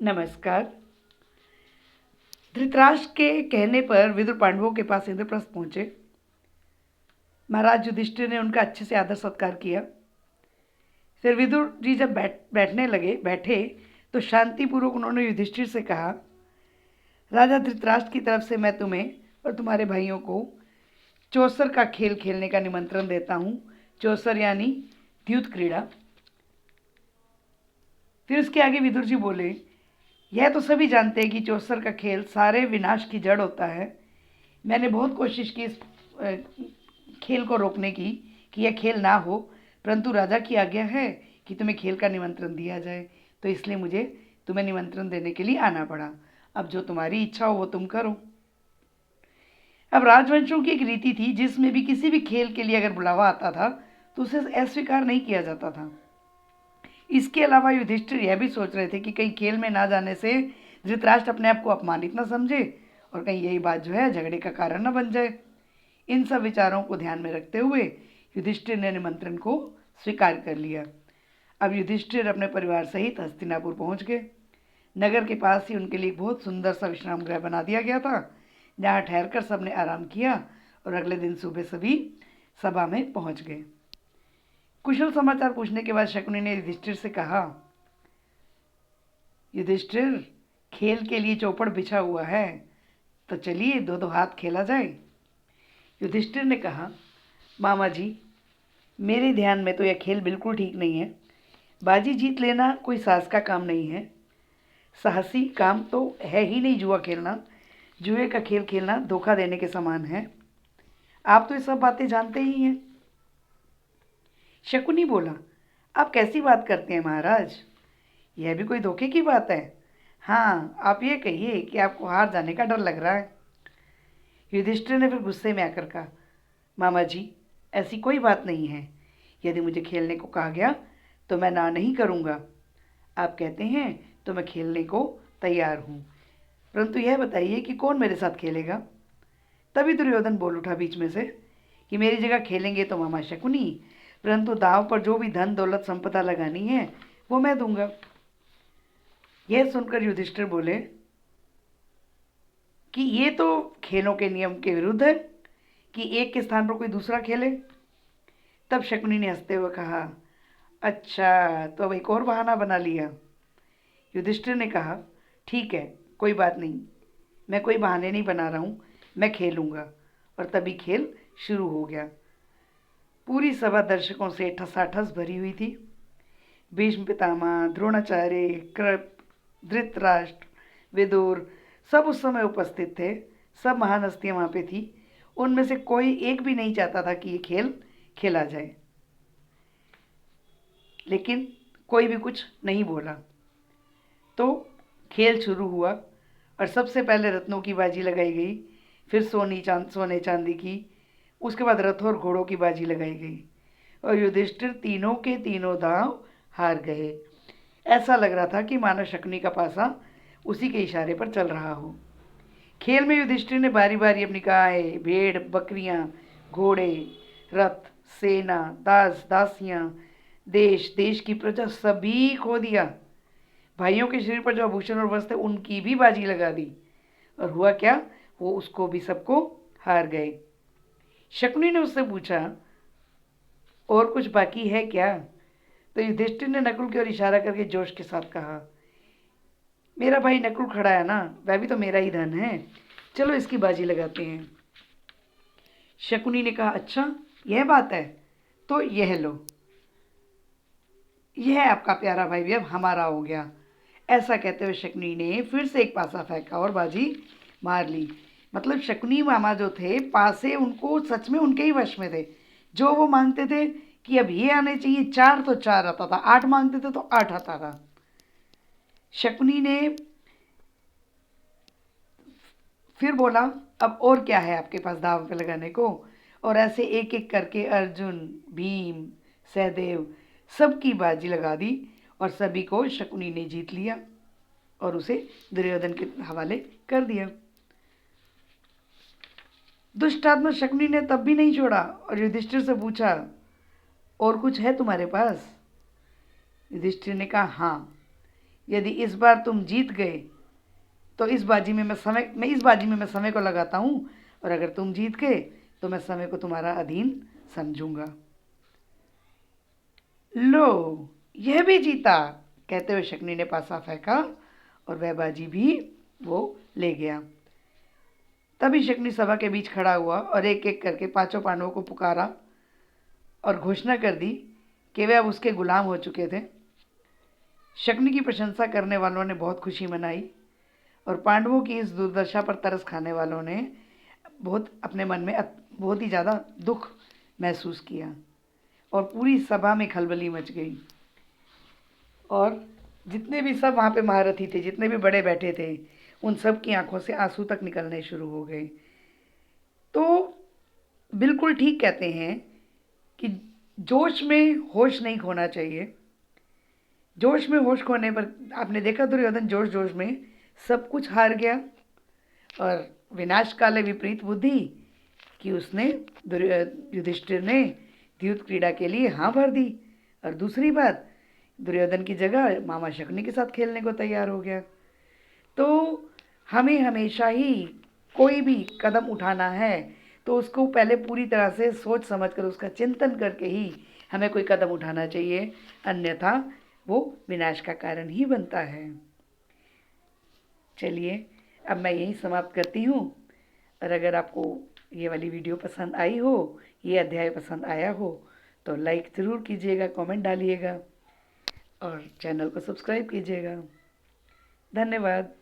नमस्कार। धृतराष्ट्र के कहने पर विदुर पांडवों के पास इंद्रप्रस्थ पहुंचे। महाराज युधिष्ठिर ने उनका अच्छे से आदर सत्कार किया। फिर विदुर जी जब बैठे तो शांतिपूर्वक उन्होंने युधिष्ठिर से कहा, राजा धृतराष्ट्र की तरफ से मैं तुम्हें और तुम्हारे भाइयों को चौसर का खेल खेलने का निमंत्रण देता हूँ। चौसर यानी द्यूत क्रीड़ा। फिर उसके आगे विदुर जी बोले, यह तो सभी जानते हैं कि चौसर का खेल सारे विनाश की जड़ होता है। मैंने बहुत कोशिश की इस खेल को रोकने की कि यह खेल ना हो, परंतु राजा की आज्ञा है कि तुम्हें खेल का निमंत्रण दिया जाए, तो इसलिए मुझे तुम्हें निमंत्रण देने के लिए आना पड़ा। अब जो तुम्हारी इच्छा हो वो तुम करो। अब राजवंशों की एक रीति थी जिसमें भी किसी भी खेल के लिए अगर बुलावा आता था तो उसे अस्वीकार नहीं किया जाता था। इसके अलावा युधिष्ठिर यह भी सोच रहे थे कि कहीं खेल में ना जाने से धृतराष्ट्र अपने आप को अपमानित न समझे और कहीं यही बात जो है झगड़े का कारण न बन जाए। इन सब विचारों को ध्यान में रखते हुए युधिष्ठिर ने निमंत्रण को स्वीकार कर लिया। अब युधिष्ठिर अपने परिवार सहित हस्तिनापुर पहुंच गए। नगर के पास ही उनके लिए बहुत सुंदर सा विश्राम गृह बना दिया गया था, जहाँ ठहरकर सबने आराम किया और अगले दिन सुबह सभी सभा में पहुंच गए। कुशल समाचार पूछने के बाद शकुनी ने युधिष्ठिर से कहा, युधिष्ठिर, खेल के लिए चौपड़ बिछा हुआ है, तो चलिए दो दो हाथ खेला जाए। युधिष्ठिर ने कहा, मामा जी, मेरे ध्यान में तो यह खेल बिल्कुल ठीक नहीं है। बाजी जीत लेना कोई साहस का काम नहीं है। साहसी काम तो है ही नहीं जुआ खेलना। जुए का खेल खेलना धोखा देने के समान है। आप तो ये सब बातें जानते ही हैं। शकुनी बोला, आप कैसी बात करते हैं महाराज? यह भी कोई धोखे की बात है? हाँ, आप ये कहिए कि आपको हार जाने का डर लग रहा है। युधिष्ठिर ने फिर गुस्से में आकर कहा, मामा जी, ऐसी कोई बात नहीं है। यदि मुझे खेलने को कहा गया तो मैं ना नहीं करूँगा। आप कहते हैं तो मैं खेलने को तैयार हूँ, परंतु यह बताइए कि कौन मेरे साथ खेलेगा? तभी दुर्योधन बोल उठा बीच में से कि मेरी जगह खेलेंगे तो मामा शकुनी, परंतु दाव पर जो भी धन दौलत संपदा लगानी है वो मैं दूंगा। यह सुनकर युधिष्ठिर बोले कि ये तो खेलों के नियम के विरुद्ध है कि एक के स्थान पर कोई दूसरा खेले। तब शकुनी ने हंसते हुए कहा, अच्छा, तो अब एक और बहाना बना लिया। युधिष्ठिर ने कहा, ठीक है, कोई बात नहीं, मैं कोई बहाने नहीं बना रहा हूँ, मैं खेलूँगा। और तभी खेल शुरू हो गया। पूरी सभा दर्शकों से ठसाठस भरी हुई थी। भीष्म पितामह, द्रोणाचार्य, कृप, धृतराष्ट्र, विदुर सब उस समय उपस्थित थे। सब महान हस्तियाँ वहाँ पे थी। उनमें से कोई एक भी नहीं चाहता था कि ये खेल खेला जाए, लेकिन कोई भी कुछ नहीं बोला। तो खेल शुरू हुआ और सबसे पहले रत्नों की बाजी लगाई गई, फिर सोने चांदी की, उसके बाद रथों और घोड़ों की बाजी लगाई गई और युधिष्ठिर तीनों के तीनों दांव हार गए। ऐसा लग रहा था कि मानो शकुनी का पासा उसी के इशारे पर चल रहा हो। खेल में युधिष्ठिर ने बारी बारी अपनी गाय, भेड़, बकरियां, घोड़े, रथ, सेना, दास दासियां, देश देश की प्रजा सभी खो दिया। भाइयों के शरीर पर जो आभूषण और वस्त्र उनकी भी बाजी लगा दी। और हुआ क्या, वो उसको भी सबको हार गए। शकुनी ने उससे पूछा, और कुछ बाकी है क्या? तो युधिष्ठिर ने नकुल की ओर इशारा करके जोश के साथ कहा, मेरा भाई नकुल खड़ा है ना, वह भी तो मेरा ही धन है, चलो इसकी बाजी लगाते हैं। शकुनी ने कहा, अच्छा, यह बात है, तो यह लो, यह आपका प्यारा भाई भी अब हमारा हो गया। ऐसा कहते हुए शकुनी ने फिर से एक पासा फेंका और बाजी मार ली। मतलब शकुनी मामा जो थे, पासे उनको सच में उनके ही वश में थे। जो वो मांगते थे कि अब ये आने चाहिए, चार तो चार आता था, आठ मांगते थे तो आठ आता था। शकुनी ने फिर बोला, अब और क्या है आपके पास दाव पे लगाने को? और ऐसे एक एक करके अर्जुन, भीम, सहदेव सबकी बाजी लगा दी और सभी को शकुनी ने जीत लिया और उसे दुर्योधन के हवाले कर दिया। दुष्टात्मा शकुनी ने तब भी नहीं छोड़ा और युधिष्ठिर से पूछा, और कुछ है तुम्हारे पास? युधिष्ठिर ने कहा, हाँ, यदि इस बार तुम जीत गए तो इस बाजी में मैं समय को लगाता हूँ, और अगर तुम जीत गए तो मैं समय को तुम्हारा अधीन समझूंगा। लो, यह भी जीता, कहते हुए शकुनी ने पासा फेंका और वह बाजी भी वो ले गया। तभी शकुनी सभा के बीच खड़ा हुआ और एक एक करके पांचों पांडवों को पुकारा और घोषणा कर दी कि वे अब उसके गुलाम हो चुके थे। शकुनी की प्रशंसा करने वालों ने बहुत खुशी मनाई और पांडवों की इस दुर्दशा पर तरस खाने वालों ने बहुत अपने मन में बहुत ही ज़्यादा दुख महसूस किया और पूरी सभा में खलबली मच गई। और जितने भी सब वहाँ पे महारथी थे, जितने भी बड़े बैठे थे, उन सब की आंखों से आंसू तक निकलने शुरू हो गए। तो बिल्कुल ठीक कहते हैं कि जोश में होश नहीं खोना चाहिए। जोश में होश खोने पर आपने देखा दुर्योधन जोश जोश में सब कुछ हार गया, और विनाश काले विपरीत बुद्धि कि उसने युधिष्ठिर ने द्यूत क्रीड़ा के लिए हाँ भर दी, और दूसरी बात दुर्योधन की जगह मामा शकुनी के साथ खेलने को तैयार हो गया। तो हमें हमेशा ही कोई भी कदम उठाना है तो उसको पहले पूरी तरह से सोच समझ कर उसका चिंतन करके ही हमें कोई कदम उठाना चाहिए, अन्यथा वो विनाश का कारण ही बनता है। चलिए, अब मैं यहीं समाप्त करती हूँ। और अगर आपको ये वाली वीडियो पसंद आई हो, ये अध्याय पसंद आया हो, तो लाइक ज़रूर कीजिएगा, कमेंट डालिएगा और चैनल को सब्सक्राइब कीजिएगा। धन्यवाद।